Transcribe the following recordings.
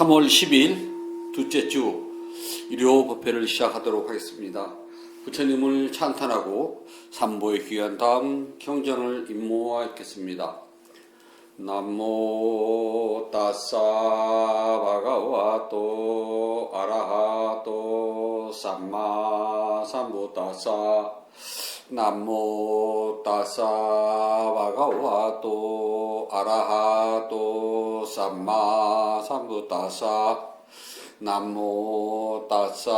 3월 10일 둘째 주 일요 법회를 시작하도록 하겠습니다. 부처님을 찬탄하고 삼보에 귀한 다음 경전을 임모하겠습니다. 남모 따사 바가와또 아라하또 삼마 삼부따사 남모 따사 바가와또 아라하또 삼마 삼부따사 남모 따사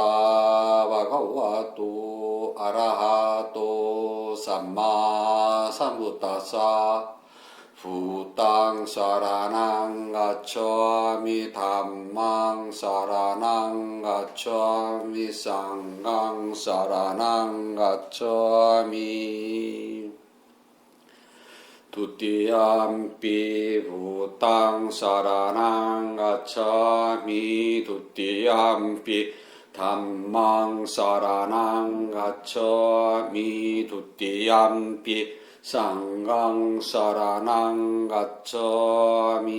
바가와또 아라하또 삼마 삼부따사 부땅 사라낭 가차미 담망 사라낭 가차미 쌍강 사라낭 가차미 두띠암피 부땅 사라낭 가차미 두띠암피 담망 사라낭 가차미 두띠암피 쌍강 사라낭 가차미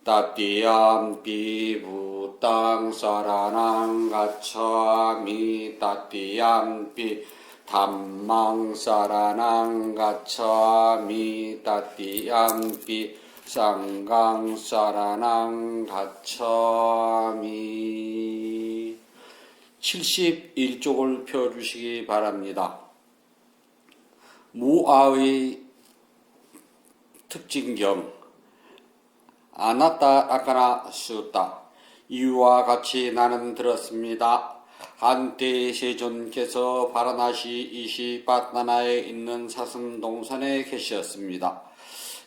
따띠암피 부땅 사라낭 가차미 따띠암피 담망 사라낭 가차미 따띠암피 쌍강 사라낭 가차미 71쪽을 펴주시기 바랍니다. 무아의 특징경 아나따 아까나 수다 이와 같이 나는 들었습니다. 한때 세존께서 바라나시 이시바타나에 있는 사슴동산에 계셨습니다.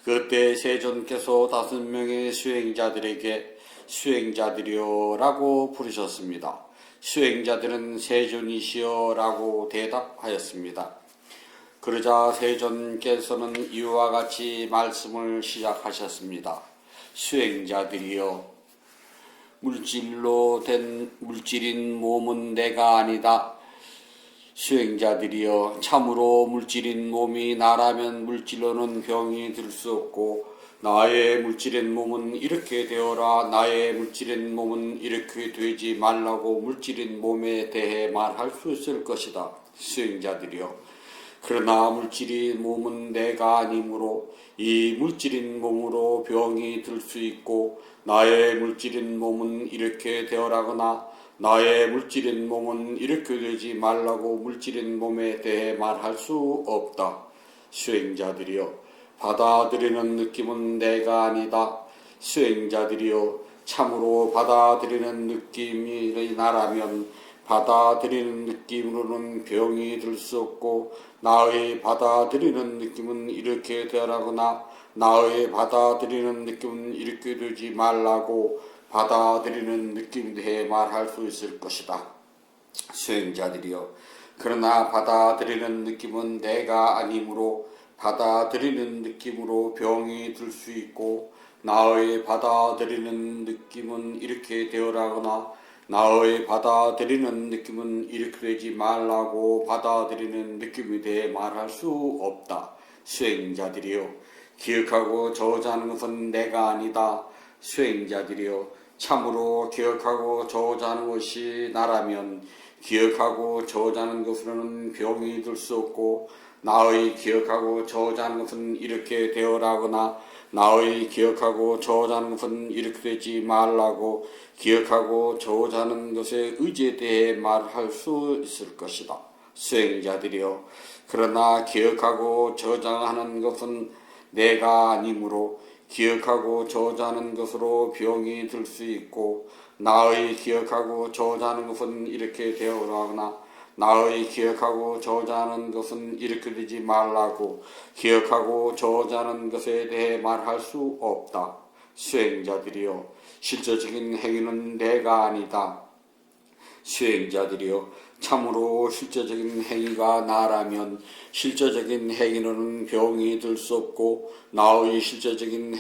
그때 세존께서 5명의 수행자들에게 수행자들이여라고 부르셨습니다. 수행자들은 세존이시여라고 대답하였습니다. 그러자 세존께서는 이와 같이 말씀을 시작하셨습니다. 수행자들이여, 물질로 된 물질인 몸은 내가 아니다. 수행자들이여, 참으로 물질인 몸이 나라면 물질로는 병이 들 수 없고 나의 물질인 몸은 이렇게 되어라, 나의 물질인 몸은 이렇게 되지 말라고 물질인 몸에 대해 말할 수 있을 것이다. 수행자들이여, 그러나 물질인 몸은 내가 아니므로 이 물질인 몸으로 병이 들 수 있고 나의 물질인 몸은 이렇게 되어라거나 나의 물질인 몸은 이렇게 되지 말라고 물질인 몸에 대해 말할 수 없다. 수행자들이여, 받아들이는 느낌은 내가 아니다. 수행자들이여, 참으로 받아들이는 느낌이 나라면 받아들이는 느낌으로는 병이 들 수 없고 나의 받아들이는 느낌은 이렇게 되라거나 나의 받아들이는 느낌은 이렇게 되지 말라고 받아들이는 느낌에 대해 말할 수 있을 것이다. 수행자들이여, 그러나 받아들이는 느낌은 내가 아니므로 받아들이는 느낌으로 병이 들 수 있고 나의 받아들이는 느낌은 이렇게 되어라거나 나의 받아들이는 느낌은 이렇게 되지 말라고 받아들이는 느낌에 대해 말할 수 없다. 수행자들이여, 기억하고 저주하는 것은 내가 아니다. 수행자들이여, 참으로 기억하고 저주하는 것이 나라면 기억하고 저주하는 것으로는 병이 들 수 없고 나의 기억하고 저주하는 것은 이렇게 되어라거나 나의 기억하고 저주하는 것은 이렇게 되지 말라고 기억하고 저주하는 것에 의지에 대해 말할 수 있을 것이다. 수행자들이여, 그러나 기억하고 저주하는 것은 내가 아니므로 기억하고 저주하는 것으로 병이 들 수 있고 나의 기억하고 저주하는 것은 이렇게 되어라거나 나의 기억하고 저주하는 것은 이렇게 되지 말라고 기억하고 저주하는 것에 대해 말할 수 없다. 수행자들이여, 실제적인 행위는 내가 아니다. 수행자들이여, 참으로 실제적인 행위가 나라면 실제적인 행위로는 병이 들 수 없고 나의 실제적인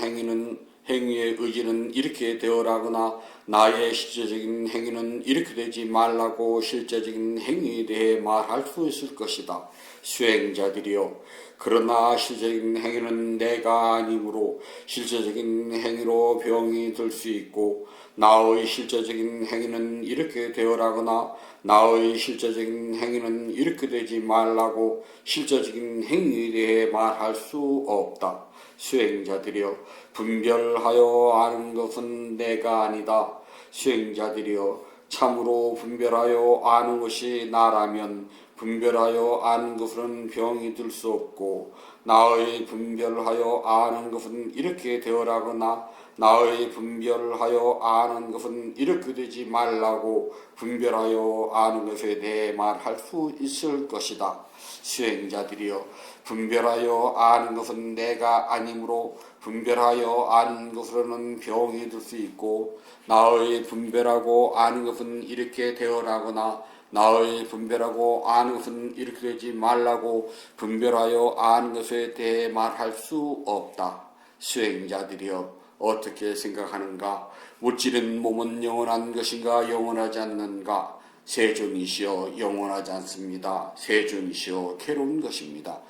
행위의 의지는 이렇게 되어라거나 나의 실제적인 행위는 이렇게 되지 말라고 실제적인 행위에 대해 말할 수 있을 것이다. 수행자들이여 그러나 실제적인 행위는 내가 아니므로 실제적인 행위로 병이 들 수 있고 나의 실제적인 행위는 이렇게 되어라거나 나의 실제적인 행위는 이렇게 되지 말라고 실제적인 행위에 대해 말할 수 없다. 수행자들이여 분별하여 아는 것은 내가 아니다. 수행자들이여 참으로 분별하여 아는 것이 나라면 분별하여 아는 것은 병이 들 수 없고 나의 분별하여 아는 것은 이렇게 되어라거나 나의 분별하여 아는 것은 이렇게 되지 말라고 분별하여 아는 것에 대해 말할 수 있을 것이다. 수행자들이여 분별하여 아는 것은 내가 아니므로 분별하여 아는 것으로는 병이 들 수 있고 나의 분별하고 아는 것은 이렇게 되어라거나 나의 분별하고 아는 것은 이렇게 되지 말라고 분별하여 아는 것에 대해 말할 수 없다. 수행자들이여 어떻게 생각하는가? 무찌른 몸은 영원한 것인가 영원하지 않는가? 세존이시여 영원하지 않습니다. 세존이시여 괴로운 것입니다.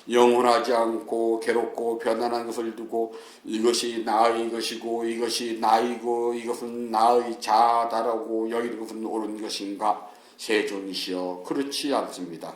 영원하지 않고 괴롭고 변한한 것을 두고 이것이 나의 것이고 이것이 나이고 이것은 나의 자다라고 여기는 것은 옳은 것인가? 세존이시여 그렇지 않습니다.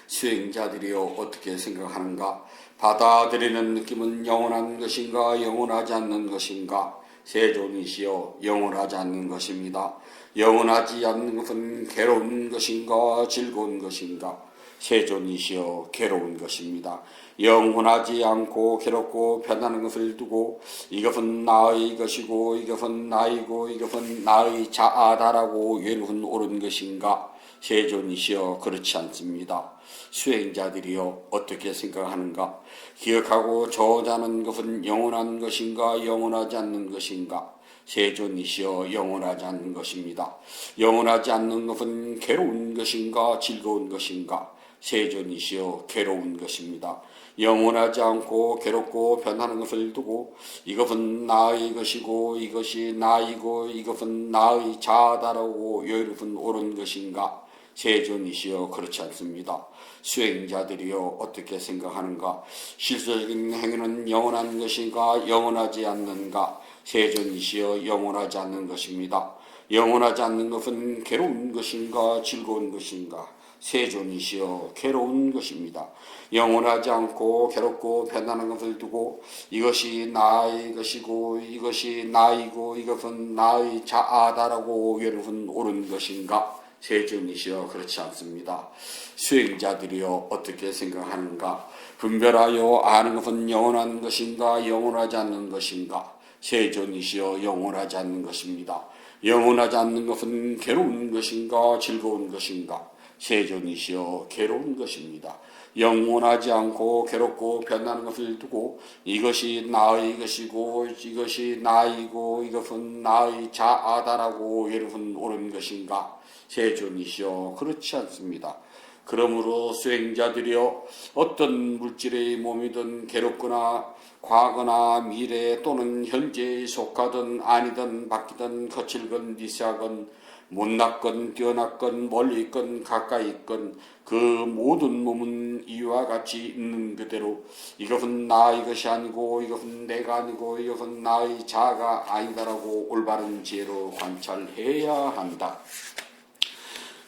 수행자들이여 어떻게 생각하는가? 받아들이는 느낌은 영원한 것인가 영원하지 않는 것인가? 세존이시여 영원하지 않는 것입니다. 영원하지 않는 것은 괴로운 것인가 즐거운 것인가? 세존이시여 괴로운 것입니다. 영원하지 않고 괴롭고 변하는 것을 두고 이것은 나의 것이고 이것은 나이고 이것은 나의 자아다라고 외로운 옳은 것인가? 세존이시여 그렇지 않습니다. 수행자들이여 어떻게 생각하는가? 기억하고 저자는 것은 영원한 것인가 영원하지 않는 것인가? 세존이시여 영원하지 않는 것입니다. 영원하지 않는 것은 괴로운 것인가 즐거운 것인가? 세존이시여 괴로운 것입니다. 영원하지 않고 괴롭고 변하는 것을 두고 이것은 나의 것이고 이것이 나이고 이것은 나의 자아다라고 여유로운 옳은 것인가? 세존이시여 그렇지 않습니다. 수행자들이여 어떻게 생각하는가? 실질적인 행위는 영원한 것인가 영원하지 않는가? 세존이시여 영원하지 않는 것입니다. 영원하지 않는 것은 괴로운 것인가 즐거운 것인가? 세존이시여 괴로운 것입니다. 영원하지 않고 괴롭고 변하는 것을 두고 이것이 나의 것이고 이것이 나이고 이것은 나의 자아다라고 외로운 옳은 것인가? 세존이시여 그렇지 않습니다. 수행자들이여 어떻게 생각하는가? 분별하여 아는 것은 영원한 것인가 영원하지 않는 것인가? 세존이시여 영원하지 않는 것입니다. 영원하지 않는 것은 괴로운 것인가 즐거운 것인가? 세존이시여 괴로운 것입니다. 영원하지 않고 괴롭고 변하는 것을 두고 이것이 나의 것이고 이것이 나이고 이것은 나의 자아다라고 외로운 옳은 것인가? 세존이시여 그렇지 않습니다. 그러므로 수행자들이여 어떤 물질의 몸이든 괴롭거나 과거나 미래 또는 현재에 속하든 아니든 바뀌든 거칠건 미세하건 못났건 뛰어났건 멀리 있건 가까이 있건 그 모든 몸은 이와 같이 있는 그대로 이것은 나의 것이 아니고 이것은 내가 아니고 이것은 나의 자아가 아니다라고 올바른 지혜로 관찰해야 한다.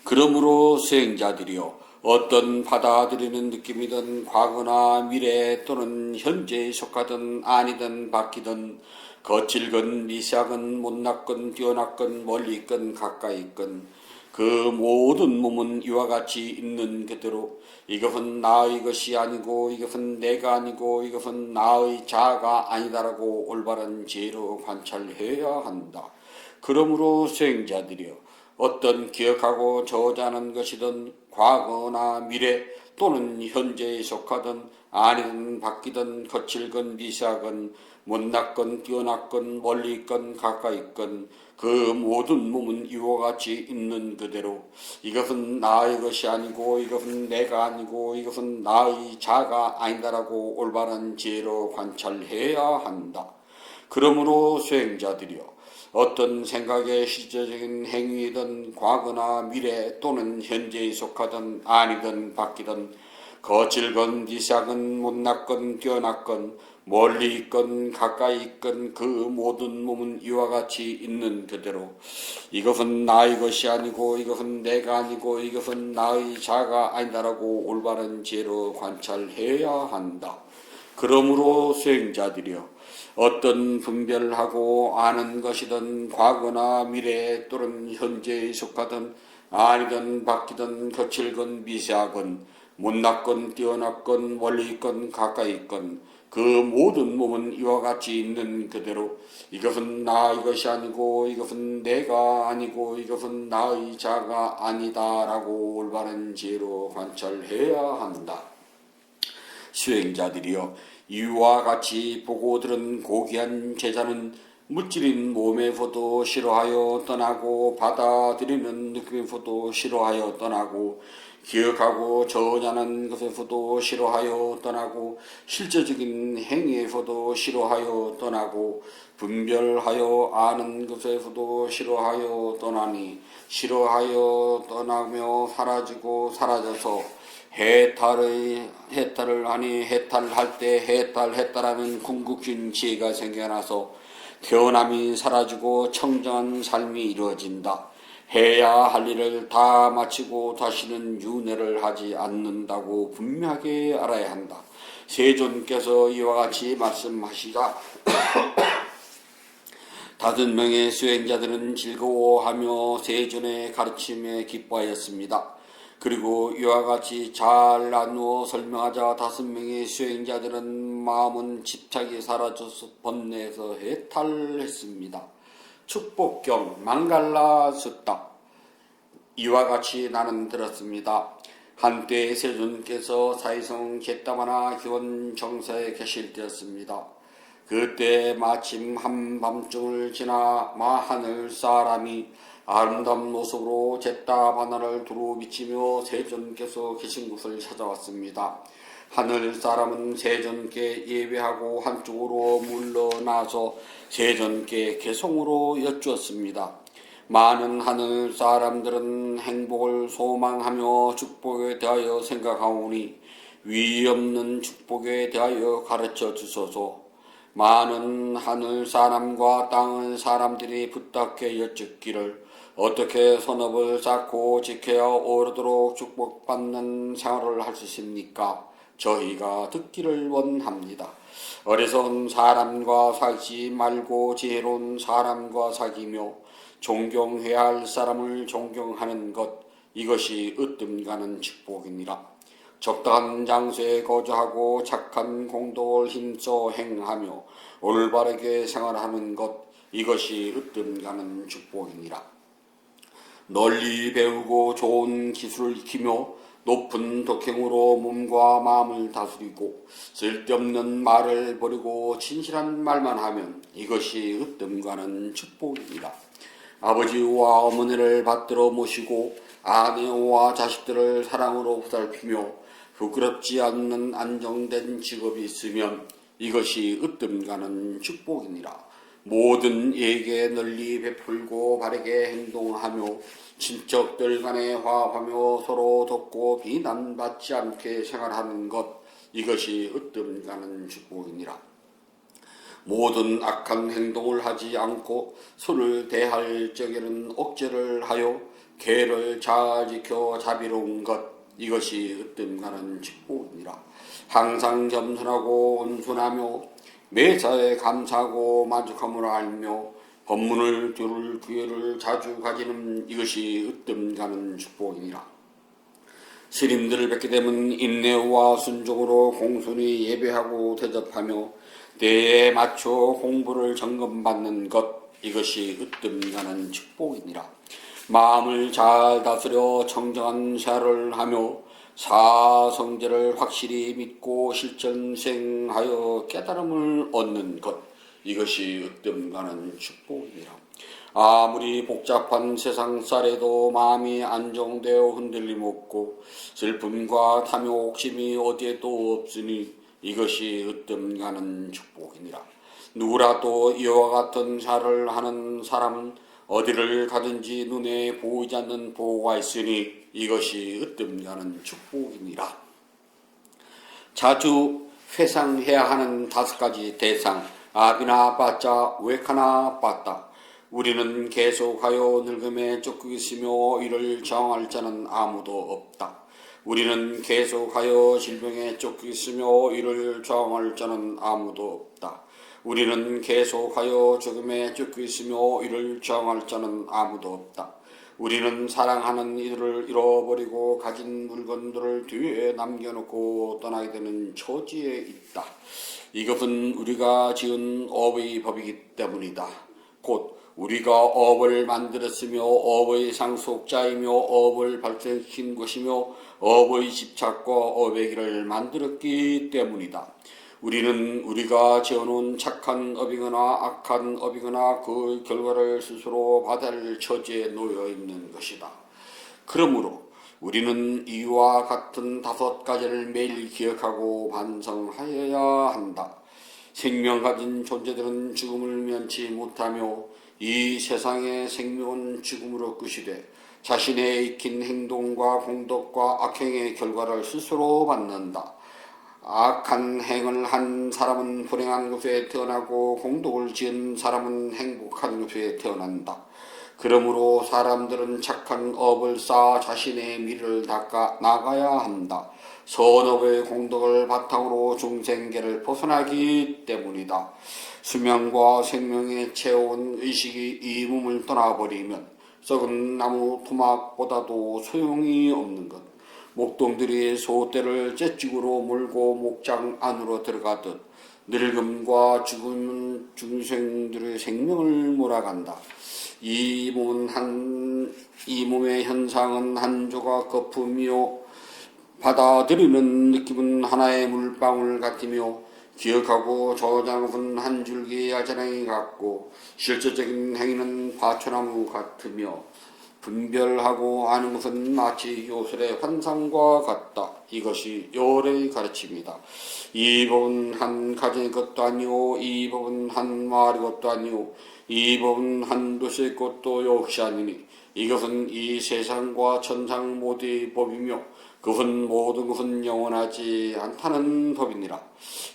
그러므로 수행자들이여 어떤 받아들이는 느낌이든 과거나 미래 또는 현재에 속하든 아니든 바뀌든 거칠건 미세하건 못났건 뛰어났건 멀리 있건 가까이 있건 그 모든 몸은 이와 같이 있는 그대로 이것은 나의 것이 아니고 이것은 내가 아니고 이것은 나의 자아가 아니다라고 올바른 지혜로 관찰해야 한다. 그러므로 수행자들이여 어떤 기억하고 저장하는 것이든 과거나 미래 또는 현재에 속하든 아니든 바뀌든 거칠건 미세하건 못났건 뛰어났건 멀리 있건 가까이 있건 그 모든 몸은 이와 같이 있는 그대로 이것은 나의 것이 아니고 이것은 내가 아니고 이것은 나의 자가 아니다라고 올바른 지혜로 관찰해야 한다. 그러므로 수행자들이여 어떤 생각의 실제적인 행위이든 과거나 미래 또는 현재에 속하든 아니든 바뀌든 거칠건 미삭은 못났건 뛰어났건 멀리 있건 가까이 있건 그 모든 몸은 이와 같이 있는 그대로 이것은 나의 것이 아니고 이것은 내가 아니고 이것은 나의 자가 아니다라고 올바른 지혜로 관찰해야 한다. 그러므로 수행자들이여 어떤 분별을 하고 아는 것이든 과거나 미래 또는 현재에 속하든 아니든 바뀌든 거칠건 미세하건 못났건 뛰어났건 멀리 있건 가까이 있건 그 모든 몸은 이와 같이 있는 그대로 이것은 나의 것이 아니고 이것은 내가 아니고 이것은 나의 자가 아니다라고 올바른 지혜로 관찰해야 한다. 수행자들이여 이와 같이 보고 들은 고귀한 제자는 물질인 몸에서도 싫어하여 떠나고 받아들이는 느낌에서도 싫어하여 떠나고 기억하고 저언하는 것에서도 싫어하여 떠나고 실제적인 행위에서도 싫어하여 떠나고 분별하여 아는 것에서도 싫어하여 떠나니 싫어하여 떠나며 사라지고 사라져서 해탈을 하니 해탈할 때 해탈하는 궁극적인 지혜가 생겨나서 태어남이 사라지고 청정한 삶이 이루어진다. 해야 할 일을 다 마치고 다시는 윤회를 하지 않는다고 분명하게 알아야 한다. 세존께서 이와 같이 말씀하시자 5명의 수행자들은 즐거워하며 세존의 가르침에 기뻐하였습니다. 그리고 이와 같이 잘 나누어 설명하자 5명의 수행자들은 마음은 집착이 사라져서 번뇌에서 해탈했습니다. 축복경 망갈라 숫다. 이와 같이 나는 들었습니다. 한때 세존께서 사이성 갯다마나 기원 정사에 계실 때였습니다. 그때 마침 한밤중을 지나 마하늘 사람이 아름다운 모습으로 잿다 바나를 두루 비치며 세존께서 계신 곳을 찾아왔습니다. 하늘 사람은 세존께 예배하고 한쪽으로 물러나서 세존께 개송으로 여쭈었습니다. 많은 하늘 사람들은 행복을 소망하며 축복에 대하여 생각하오니 위 없는 축복에 대하여 가르쳐 주소서. 많은 하늘 사람과 땅의 사람들이 부탁해 여쭙기를 어떻게 선업을 쌓고 지켜야 오르도록 축복받는 생활을 할 수 있습니까? 저희가 듣기를 원합니다. 어리석은 사람과 사귀지 말고 지혜로운 사람과 사귀며 존경해야 할 사람을 존경하는 것, 이것이 으뜸가는 축복이니라. 적당한 장소에 거주하고 착한 공덕을 힘써 행하며 올바르게 생활하는 것, 이것이 으뜸가는 축복이니라. 널리 배우고 좋은 기술을 익히며 높은 덕행으로 몸과 마음을 다스리고 쓸데없는 말을 버리고 진실한 말만 하면 이것이 으뜸가는 축복이니라. 아버지와 어머니를 받들어 모시고 아내와 자식들을 사랑으로 보살피며 부끄럽지 않는 안정된 직업이 있으면 이것이 으뜸가는 축복이니라. 모든 이에게 널리 베풀고 바르게 행동하며 친척들 간에 화합하며 서로 돕고 비난받지 않게 생활하는 것, 이것이 으뜸가는 축복이니라. 모든 악한 행동을 하지 않고 서를 대할 적에는 억제를 하여 계를 잘 지켜 자비로운 것, 이것이 으뜸가는 축복이니라. 항상 겸손하고 온순하며 매사에 감사하고 만족함을 알며 법문을 들을 기회를 자주 가지는 이것이 으뜸가는 축복이니라. 스님들을 뵙게 되면 인내와 순종으로 공손히 예배하고 대접하며 때에 맞춰 공부를 점검받는 것, 이것이 으뜸가는 축복이니라. 마음을 잘 다스려 청정한 샤를 하며 사성제를 확실히 믿고 실천 수행하여 깨달음을 얻는 것, 이것이 으뜸가는 축복이니라. 아무리 복잡한 세상살에도 마음이 안정되어 흔들림 없고 슬픔과 탐욕, 욕심이 어디에도 없으니 이것이 으뜸가는 축복이니라. 누구라도 이와 같은 자를 하는 사람은 어디를 가든지 눈에 보이지 않는 보호가 있으니 이것이 으뜸가는 축복이니라. 자주 회상해야 하는 5가지 대상. 아비나 빠짜 웨카나 빠따. 우리는 계속하여 늙음에 쫓고 있으며 이를 정할 자는 아무도 없다. 우리는 계속하여 질병에 쫓고 있으며 이를 정할 자는 아무도 없다. 우리는 계속하여 죽음에 쫓고 있으며 이를 정할 자는 아무도 없다. 우리는 사랑하는 이들을 잃어버리고 가진 물건들을 뒤에 남겨놓고 떠나게 되는 처지에 있다. 이것은 우리가 지은 업의 법이기 때문이다. 곧 우리가 업을 만들었으며 업의 상속자이며 업을 발생시킨 것이며 업의 집착과 업의 길을 만들었기 때문이다. 우리는 우리가 지어놓은 착한 업이거나 악한 업이거나 그 결과를 스스로 받아야 할 처지에 놓여 있는 것이다. 그러므로 우리는 이와 같은 5가지를 매일 기억하고 반성하여야 한다. 생명 가진 존재들은 죽음을 면치 못하며 이 세상의 생명은 죽음으로 끝이 돼 자신의 익힌 행동과 공덕과 악행의 결과를 스스로 받는다. 악한 행을 한 사람은 불행한 곳에 태어나고 공덕을 지은 사람은 행복한 곳에 태어난다. 그러므로 사람들은 착한 업을 쌓아 자신의 미래를 닦아 나가야 한다. 선업의 공덕을 바탕으로 중생계를 벗어나기 때문이다. 수명과 생명에 채워온 의식이 이 몸을 떠나버리면 썩은 나무 토막보다도 소용이 없는 것. 목동들이 소떼를 째찍으로 몰고 목장 안으로 들어가듯 늙음과 죽음은 중생들의 생명을 몰아간다. 이 몸의 현상은 한 조각 거품이요 받아들이는 느낌은 하나의 물방울 같으며 기억하고 저장은 한 줄기 야자랑이 같고 실질적인 행위는 화초나무 같으며 분별하고 아는 것은 마치 요술의 환상과 같다. 이것이 요래의 가르침이다. 이 법은 한 가정의 것도 아니오. 이 법은 한 마을의 것도 아니오. 이 법은 한 도시의 것도 역시 아니니 이것은 이 세상과 천상 모두의 법이며 그것은 모든 것은 영원하지 않다는 법이니라.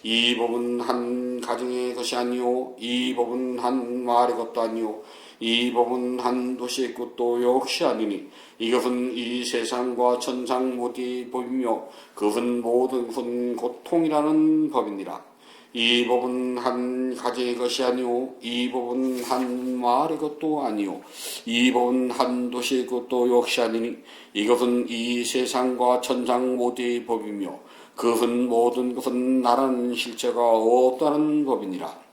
이 법은 한 가정의 것이 아니오. 이 법은 한 마을의 것도 아니오. 이 법은 한 도시의 것도 역시 아니니 이것은 이 세상과 천상 모두의 법이며 그것은 모든 것은 고통이라는 법이니라. 이 법은 한 가정의 것이 아니오. 이 법은 한 마을의 것도 아니오. 이 법은 한 도시의 것도 역시 아니니 이것은 이 세상과 천상 모두의 법이며 그것은 모든 것은 나라는 실체가 없다는 법이니라.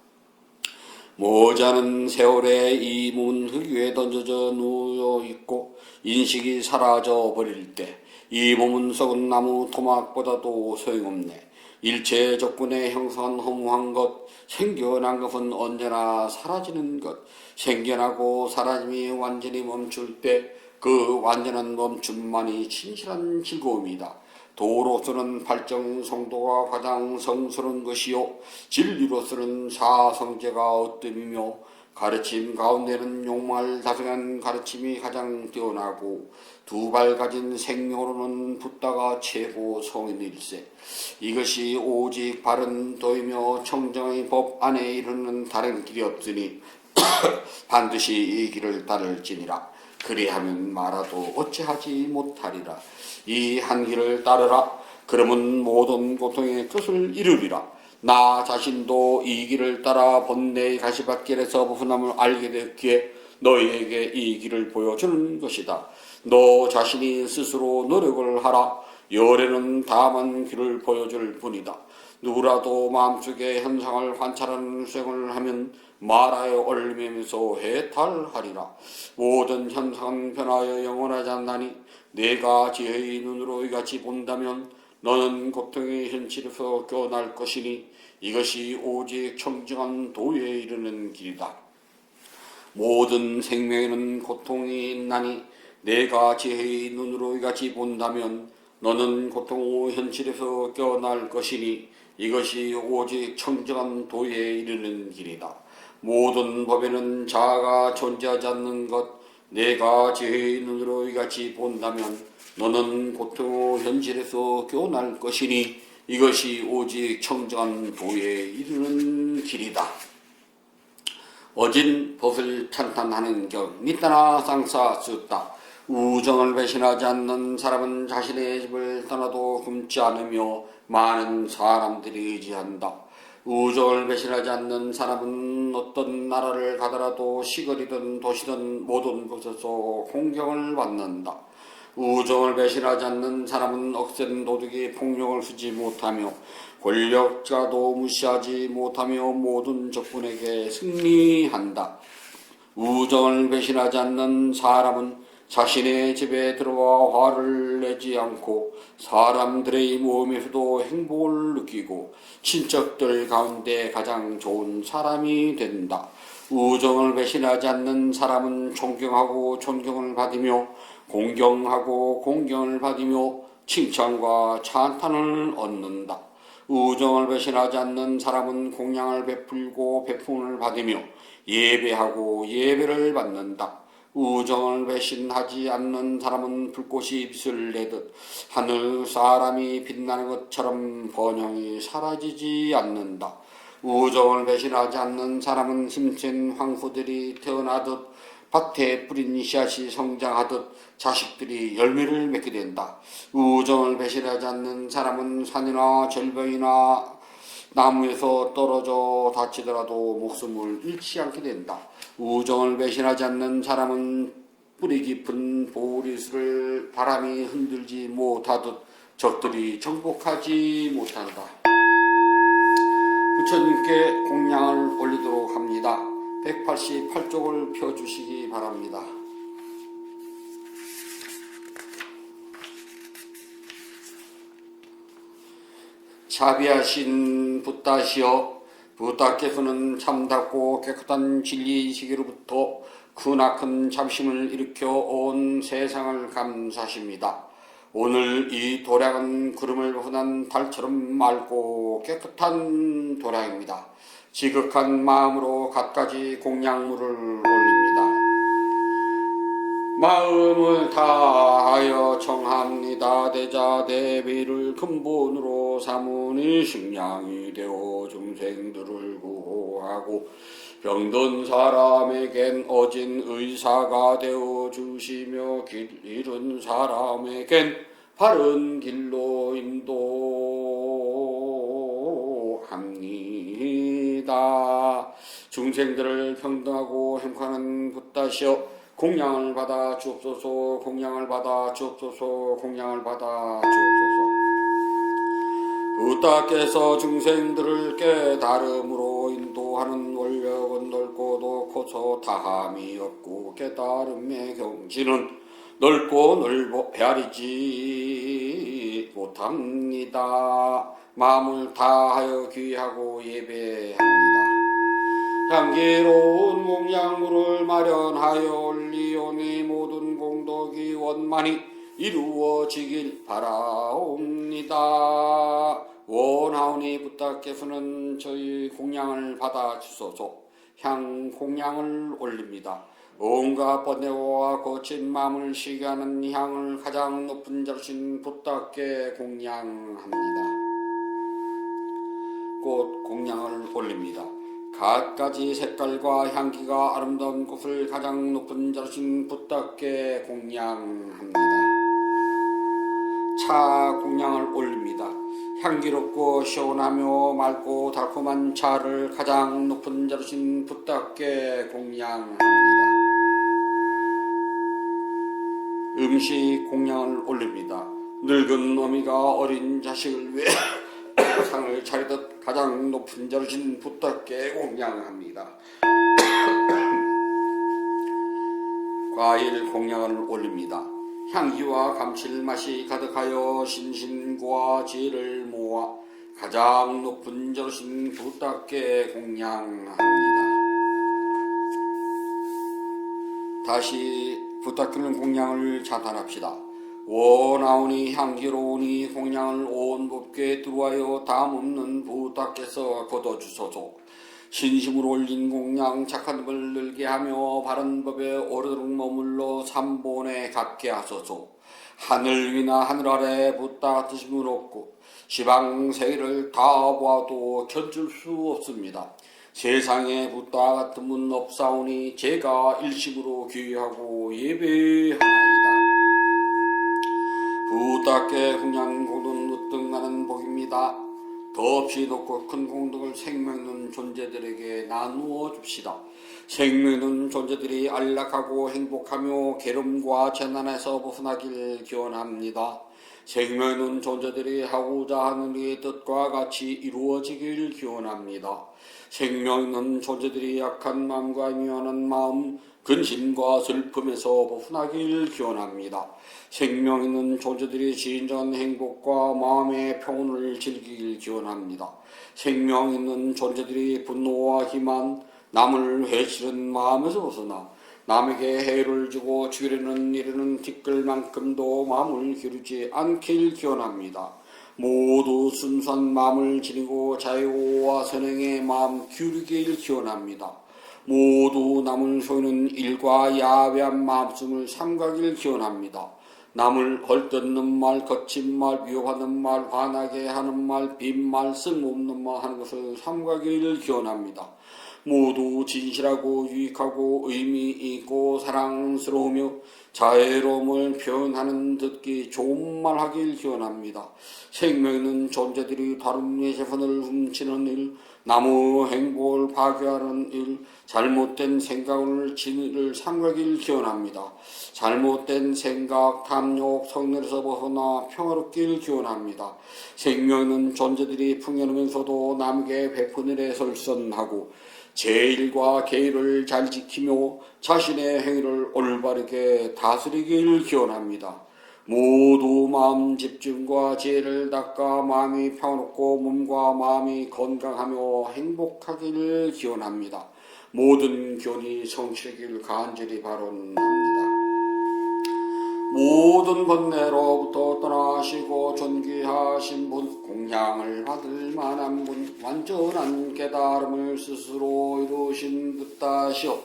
모자는 세월에 이 몸은 흙 위에 던져져 누워 있고 인식이 사라져 버릴 때 이 몸은 썩은 나무 토막보다도 소용없네. 일체 적군의 형성한 허무한 것, 생겨난 것은 언제나 사라지는 것, 생겨나고 사라짐이 완전히 멈출 때 그 완전한 멈춤만이 진실한 즐거움이다. 도로서는 발정성도가 가장 성스러운 것이요 진리로서는 사성제가 으뜸이며 가르침 가운데는 욕망을 다스리는 가르침이 가장 뛰어나고 2발 가진 생명으로는 붓다가 최고 성인일세. 이것이 오직 바른 도이며 청정의 법 안에 이르는 다른 길이 없으니 반드시 이 길을 따를지니라. 그리하면 말아도 어찌하지 못하리라. 이 한 길을 따르라. 그러면 모든 고통의 끝을 이루리라. 나 자신도 이 길을 따라 번뇌의 가시밭길에서 벗어남을 알게 되었기에 너희에게 이 길을 보여주는 것이다. 너 자신이 스스로 노력을 하라. 열에는 다만 길을 보여줄 뿐이다. 누구라도 마음속에 현상을 관찰하는 수행을 하면 말하여 얼매면서 해탈하리라. 모든 현상은 변하여 영원하지 않나니 내가 지혜의 눈으로 이같이 본다면 너는 고통의 현실에서 깨어날 것이니 이것이 오직 청정한 도에 이르는 길이다. 모든 생명에는 고통이 있나니 내가 지혜의 눈으로 이같이 본다면 너는 고통 후 현실에서 깨어날 것이니 이것이 오직 청정한 도에 이르는 길이다. 모든 법에는 자아가 존재하지 않는 것, 내가 제 눈으로 이같이 본다면 너는 고통 현실에서 교훈할 것이니 이것이 오직 청정한 도에 이르는 길이다. 어진 벗을 찬탄하는 경 니따나 쌍사 쓰다. 우정을 배신하지 않는 사람은 자신의 집을 떠나도 굶지 않으며 많은 사람들이 의지한다. 우정을 배신하지 않는 사람은 어떤 나라를 가더라도 시골이든 도시든 모든 곳에서 공경을 받는다. 우정을 배신하지 않는 사람은 억센 도둑이 폭력을 쓰지 못하며 권력자도 무시하지 못하며 모든 적군에게 승리한다. 우정을 배신하지 않는 사람은 자신의 집에 들어와 화를 내지 않고 사람들의 모임에서도 행복을 느끼고 친척들 가운데 가장 좋은 사람이 된다. 우정을 배신하지 않는 사람은 존경하고 존경을 받으며 공경하고 공경을 받으며 칭찬과 찬탄을 얻는다. 우정을 배신하지 않는 사람은 공양을 베풀고 베품을 받으며 예배하고 예배를 받는다. 우정을 배신하지 않는 사람은 불꽃이 빛을 내듯 하늘 사람이 빛나는 것처럼 번영이 사라지지 않는다. 우정을 배신하지 않는 사람은 힘센 황후들이 태어나듯 밭에 뿌린 씨앗이 성장하듯 자식들이 열매를 맺게 된다. 우정을 배신하지 않는 사람은 산이나 절벽이나 나무에서 떨어져 다치더라도 목숨을 잃지 않게 된다. 우정을 배신하지 않는 사람은 뿌리 깊은 보리수를 바람이 흔들지 못하듯 적들이 정복하지 못한다. 부처님께 공양을 올리도록 합니다. 188쪽을 펴주시기 바랍니다. 자비하신 붓다시여, 붓다께서는 참답고 깨끗한 진리의식으로부터 크나큰 잠심을 일으켜 온 세상을 감사하십니다. 오늘 이 도량은 구름을 벗어난 달처럼 맑고 깨끗한 도량입니다. 지극한 마음으로 갖가지 공양물을 올립니다. 마음을 다하여 청합니다. 대자 대비를 근본으로 삼으니 식량이 되어 중생들을 구호하고 병든 사람에겐 어진 의사가 되어 주시며 길 잃은 사람에겐 바른 길로 인도합니다. 중생들을 평등하고 행복하는 붓다시여, 공양을 받아 주옵소서. 공양을 받아 주옵소서. 공양을 받아 주옵소서. 붓다께서 중생들을 깨달음으로 인도하는 원력은 넓고도 커서 다함이 없고 깨달음의 경지는 넓고 넓어 헤아리지 못합니다. 마음을 다하여 귀하고 예배합니다. 향기로운 공양물을 마련하여 올리오니 모든 공덕이 원만히 이루어지길 바라옵니다. 원하오니 붓다께서는 저희 공양을 받아 주소서. 향 공양을 올립니다. 온갖 번뇌와 거친 마음을 쉬게 하는 향을 가장 높은 자르신 붓다께 공양합니다. 꽃 공양을 올립니다. 갖가지 색깔과 향기가 아름다운 꽃을 가장 높은 자르신 붓다께 공양합니다. 차 공양을 올립니다. 향기롭고 시원하며 맑고 달콤한 차를 가장 높은 자르신 붓다께 공양합니다. 음식 공양을 올립니다. 늙은 어미가 어린 자식을 위해 상을 차리듯 가장 높은 자르신 붓다께 공양합니다. 과일 공양을 올립니다. 향기와 감칠맛이 가득하여 신신과 지혜를 모아 가장 높은 자르신 붓다께 공양합니다. 다시 붓다께는 공양을 찬탄합시다. 원하오니 향기로우니 공양을 온 법궤에 들어와여 담없는 부탁께서 거둬주소서. 신심으로 올린 공양 착한 법을 늘게 하며 바른 법에 오르도록 머물러 삼본에 갖게 하소서. 하늘 위나 하늘 아래 붙다 드심은 없고 시방 세계를 다 보아도 견줄 수 없습니다. 세상에 붙다 같은 분 없사오니 제가 일심으로 귀하고 예배하나이다. 부탁께 공양 공덕 으뜸하는 복입니다. 더없이 높고 큰 공덕을 생명 있는 존재들에게 나누어 줍시다. 생명 있는 존재들이 안락하고 행복하며 괴로움과 재난에서 벗어나길 기원합니다. 생명 있는 존재들이 하고자 하는 이의 뜻과 같이 이루어지길 기원합니다. 생명 있는 존재들이 약한 마음과 미워하는 마음, 근심과 슬픔에서 벗어나길 기원합니다. 생명 있는 존재들이 진정한 행복과 마음의 평온을 즐기길 기원합니다. 생명 있는 존재들이 분노와 기만, 남을 해치는 마음에서 벗어나 남에게 해를 주고 죽이려는 이르는 티끌만큼도 마음을 기르지 않길 기원합니다. 모두 순수한 마음을 지니고 자유와 선행의 마음 기울이길 기원합니다. 모두 남을 속이는 일과 야비한 마음씀을 삼가길 기원합니다. 남을 헐뜯는 말, 거친 말, 위협하는 말, 화나게 하는 말, 빈말, 쓸모없는 말 하는 것을 삼가기를 기원합니다. 모두 진실하고 유익하고 의미 있고 사랑스러우며 자애로움을 표현하는 듣기 좋은 말 하길 기원합니다. 생명 있는 존재들이 다른 이의 재산을 훔치는 일, 남의 행복을 파괴하는 일, 잘못된 생각을 진리를 삼가길 기원합니다. 잘못된 생각, 탐욕, 성ner에서 벗어나 평화롭길 기원합니다. 생명 있는 존재들이 풍요하면서도 남에게 베푸는 일에 설선하고 제일과 계율을 잘 지키며 자신의 행위를 올바르게 다스리길 기원합니다. 모두 마음 집중과 지혜를 닦아 마음이 평화롭고 몸과 마음이 건강하며 행복하기를 기원합니다. 모든 교리 성실하길 간절히 바랍니다. 모든 번뇌로부터 떠나시고 존귀하신 분, 공양을 받을 만한 분, 완전한 깨달음을 스스로 이루신 붓다시오.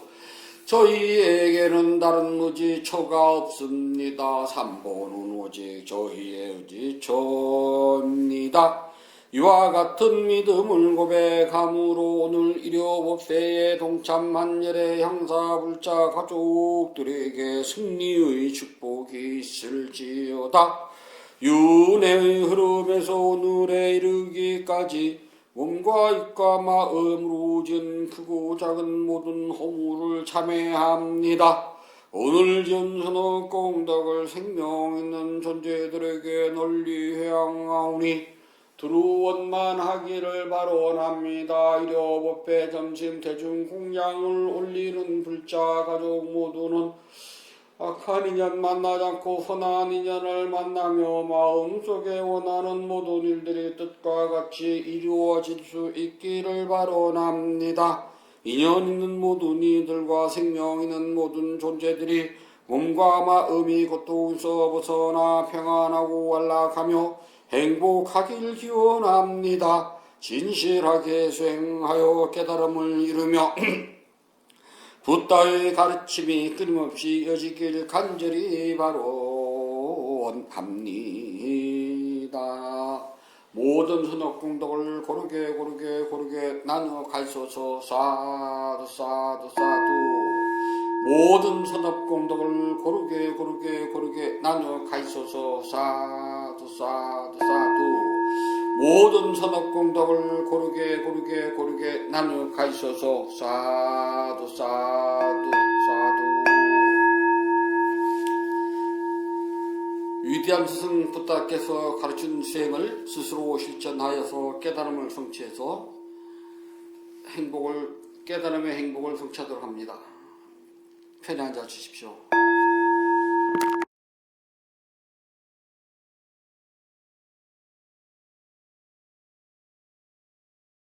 저희에게는 다른 의지처가 없습니다. 삼본은 오직 저희의 의지처입니다. 이와 같은 믿음을 고백함으로 오늘 일요법회에 동참한 열의 형사불자 가족들에게 승리의 축복이 있을지어다. 윤회의 흐름에서 오늘에 이르기까지 몸과 입과 마음으로 지은 크고 작은 모든 허물을 참회합니다. 오늘 지은 선의 공덕을 생명 있는 존재들에게 널리 회양하오니 두루원만 하기를 바라옵니다. 일요법회 점심 대중 공양을 올리는 불자 가족 모두는 악한 인연 만나지 않고 선한 인연을 만나며 마음속에 원하는 모든 일들이 뜻과 같이 이루어질 수 있기를 바라옵니다. 인연 있는 모든 이들과 생명 있는 모든 존재들이 몸과 마음이 고통에서 벗어나 평안하고 안락하며 행복하길 기원합니다. 진실하게 수행하여 깨달음을 이루며 붓다의 가르침이 끊임없이 이어지길 간절히 바라옵니다. 모든 선업공덕을 고르게 나누어 가시소서. 사두 사두 사두. 모든 선업공덕을 고르게 나누어 가시소서. 사두 사두 사두. 모든 선업공덕을 고르게 나누어 가시소서. 사두 사두 사두. 위대한 스승 붓다께서 가르친 수행을 스스로 실천하여서 깨달음을 성취해서 깨달음의 행복을 성취하도록 합니다. 편히 앉아 주십시오.